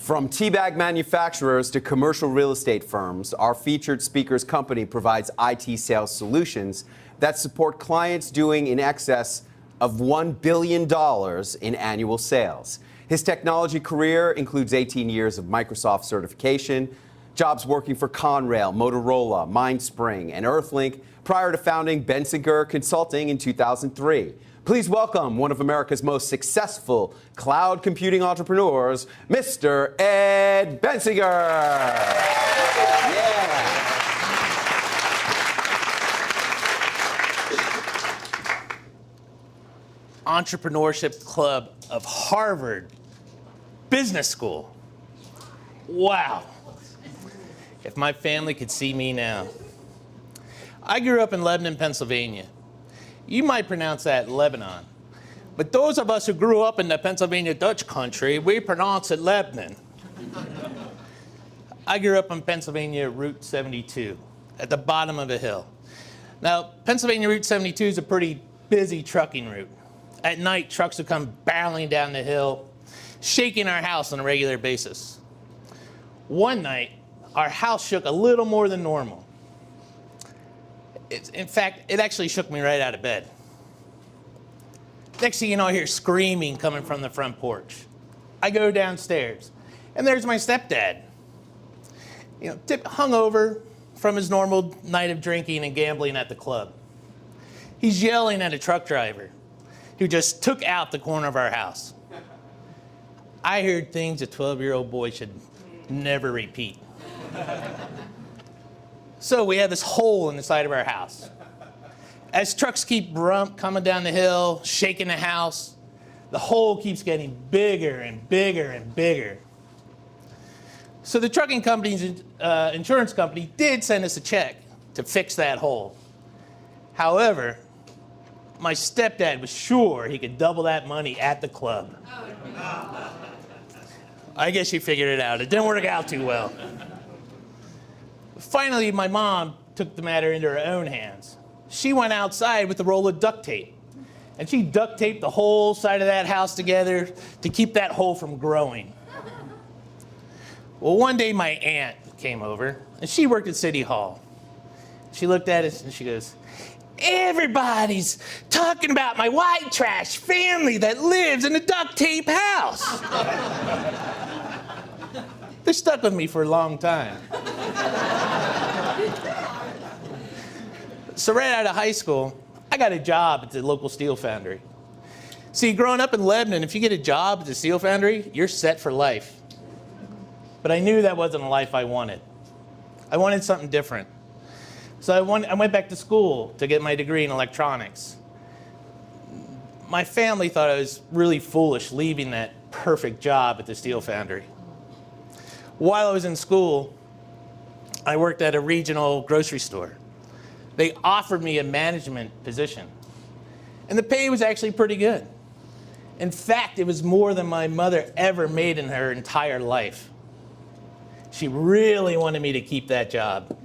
From teabag manufacturers to commercial real estate firms, our featured speaker's company provides IT sales solutions that support clients doing in excess of $1 billion in annual sales. His technology career includes 18 years of Microsoft certification, jobs working for Conrail, Motorola, Mindspring, and Earthlink prior to founding Bensinger Consulting in 2003. Please welcome one of America's most successful cloud computing entrepreneurs, Mr. Ed Bensinger. Yeah. Entrepreneurship Club of Harvard Business School. Wow. If my family could see me now. I grew up in Lebnin, Pennsylvania. You might pronounce that Lebanon. But those of us who grew up in the Pennsylvania Dutch country, we pronounce it Lebnin. I grew up on Pennsylvania Route 72, at the bottom of a hill. Now, Pennsylvania Route 72 is a pretty busy trucking route. At night, trucks would come barreling down the hill, shaking our house on a regular basis. One night, our house shook a little more than normal. In fact, it actually shook me right out of bed. Next thing you know, I hear screaming coming from the front porch. I go downstairs, and there's my stepdad. Hungover from his normal night of drinking and gambling at the club. He's yelling at a truck driver who just took out the corner of our house. I heard things a 12-year-old boy should never repeat. So we have this hole in the side of our house. As trucks keep coming down the hill, shaking the house, the hole keeps getting bigger and bigger and bigger. So the trucking company's insurance company did send us a check to fix that hole. However, my stepdad was sure he could double that money at the club. I guess you figured it out. It didn't work out too well. Finally, my mom took the matter into her own hands. She went outside with a roll of duct tape, and she duct taped the whole side of that house together to keep that hole from growing. Well, one day my aunt came over, and she worked at City Hall. She looked at us, and she goes, "Everybody's talking about my white trash family that lives in a duct tape house." They stuck with me for a long time. So right out of high school, I got a job at the local steel foundry. See, growing up in Lebanon, if you get a job at the steel foundry, you're set for life. But I knew that wasn't a life I wanted. I wanted something different. So I went back to school to get my degree in electronics. My family thought I was really foolish leaving that perfect job at the steel foundry. While I was in school, I worked at a regional grocery store. They offered me a management position, and the pay was actually pretty good. In fact, it was more than my mother ever made in her entire life. She really wanted me to keep that job.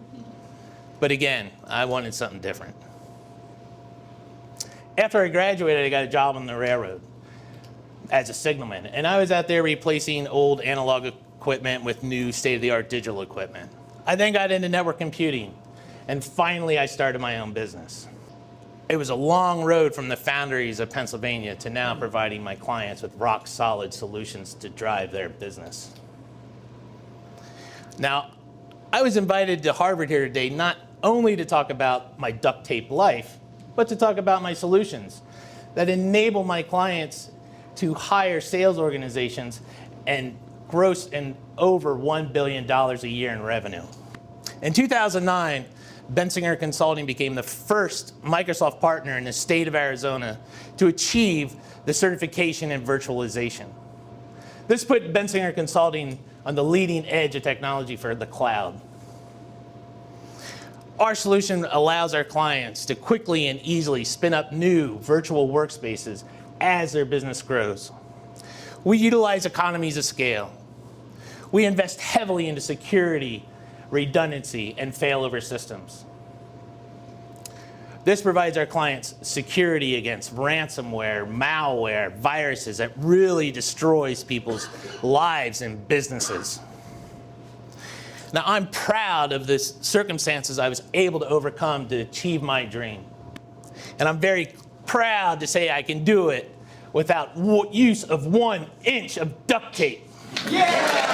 But again, I wanted something different. After I graduated, I got a job on the railroad as a signalman, and I was out there replacing old analog equipment with new state-of-the-art digital equipment. I then got into network computing, and finally I started my own business. It was a long road from the foundries of Pennsylvania to now providing my clients with rock-solid solutions to drive their business. Now, I was invited to Harvard here today not only to talk about my duct tape life, but to talk about my solutions that enable my clients to hire sales organizations and gross and over $1 billion a year in revenue. In 2009, Bensinger Consulting became the first Microsoft partner in the state of Arizona to achieve the certification in virtualization. This put Bensinger Consulting on the leading edge of technology for the cloud. Our solution allows our clients to quickly and easily spin up new virtual workspaces as their business grows. We utilize economies of scale. We invest heavily into security, redundancy, and failover systems. This provides our clients security against ransomware, malware, viruses that really destroys people's lives and businesses. Now, I'm proud of the circumstances I was able to overcome to achieve my dream. And I'm very proud to say I can do it without use of 1 inch of duct tape. Yeah!